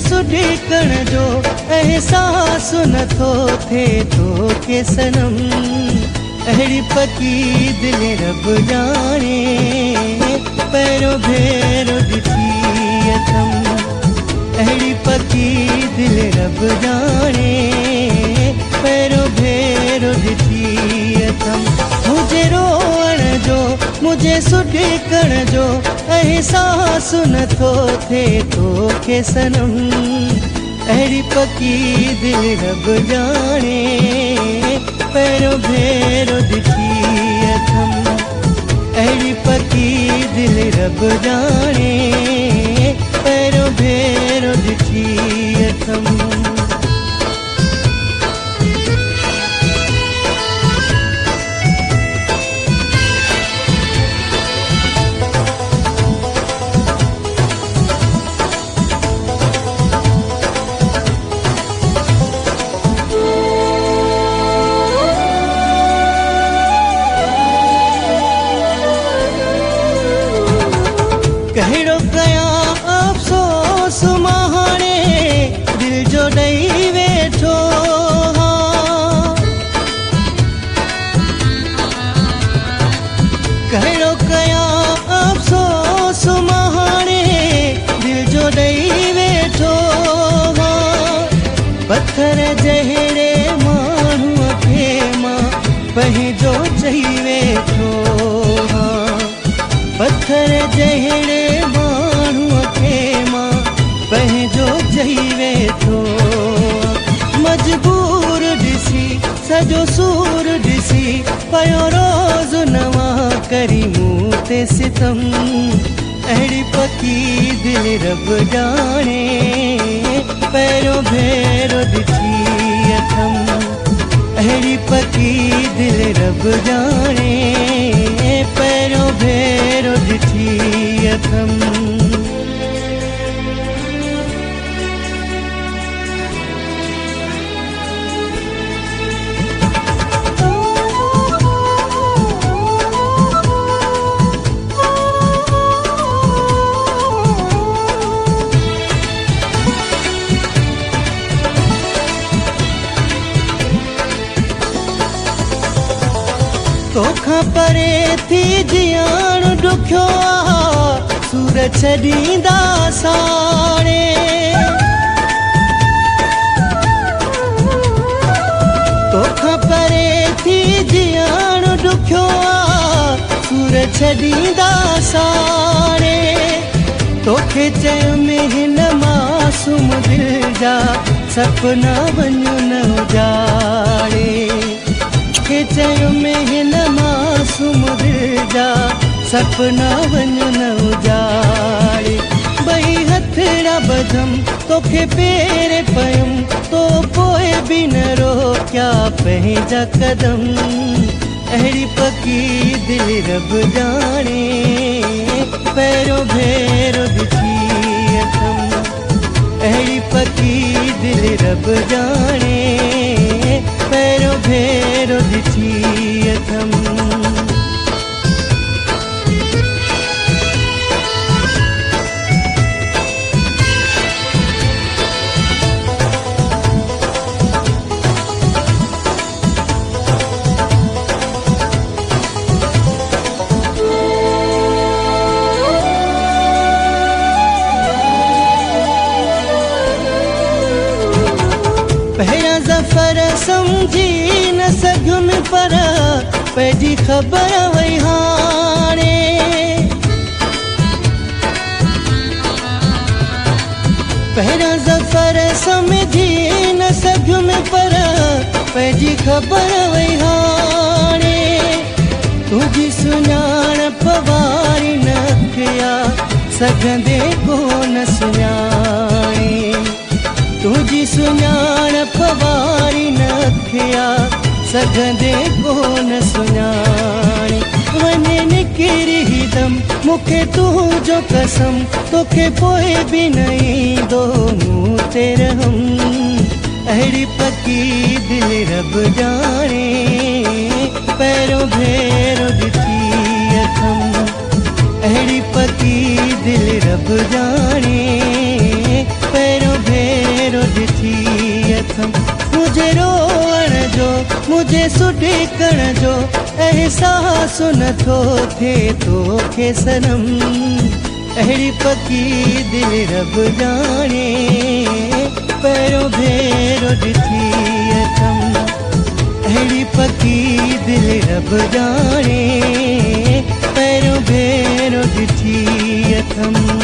सुॾिकण जो एहसास नथो थे तो के सनम। अहिड़ी पकी दिल रब जाने पहिरियों भेरो ॾिठी अथम। अहिड़ी पकी दिल रब जाने पहिरियों भेरो ॾिठी अथम। मुझे रोअण जो मुझे सुॾिकण जो एहसास नथो थे तो के सनम। अहिड़ी पकी दिल रब जाने पहिरियों भेरो ॾिठी अथम। अहिड़ी पकी दिल रब जाने पहिरियों भेरो ॾिठी अथम। कहिड़ो कयां अफ़सोस मां हाणे दिल जो ॾेई वेठो। कहिड़ो कयां अफ़सोस मां हाणे दिल जो ॾेई वेठो। पत्थर जहिड़े माण्हूअ खे मां पंहिंजो चई वेठो। पत्थर जहिड़े माण्हूअ खे मां पंहिंजो चई वेठो। मजबूर ॾिसी सॼो सूर ॾिसी पियो रोज़ नवां करी मूं ते सितम। अहिड़ी पकी दिल रब जाने पहिरियों भेरो ॾिठी अथम। अहिड़ी पकी दिल रब जाने पहिरियों भेरो ॾिठी अथम। तोखां परे थी जियण ॾुखियो आ सूर छॾींदा साड़े। तोखां परे थी जियण ॾुखियो आ सूर छॾींदा साड़े। तोखे चयो में हिन मासूम दिल जा सपना वञू न उजाड़े। तोखे चयो में हिन मासूम दिल जा सपना वञू न उजाड़े। ॿई हथड़ा ॿधम तोखे पेरे पयम तो पोइ बि न रोकिया पंहिंजा कदम। अहिड़ी पकी दिल रब जाने पहिरियों भेरो ॾिठी अथम। अहिड़ी पकी दिल रब जाने पहिरियों भेरो ॾिठी अथम। पहिरियां ज़फ़र सम्झी न सघियुमि पर पंहिंजी ख़बर वई हाणे। पहिरियां ज़फ़र सम्झी न सघियुमि पर पंहिंजी ख़बर वई हाणे। तुंहिंजी सुञाणप वारी न कया सघंदे कोन सुञाणे। तुझी सुञाणप वारी न कया सघंदे कोन सुञाणे। वञे निकिरी दम मूंखे तुंहिंजो कसम तोखे पोइ बि न ईंदो मूं ते रहम। अहिड़ी पकी दिल रब जाने पहिरियों भेरो ॾिठी अथम। अहिड़ी पकी दिल रब जाने पहिरियों भेरो मुझे सुठिकण जो एहसास नथो थे तोखे सनम। अहिड़ी पकी दिल रब जाने पहिरियों भेरो ॾिठी अथम। अहिड़ी पकी दिल रब जाने पहिरियों भेरो ॾिठी अथम।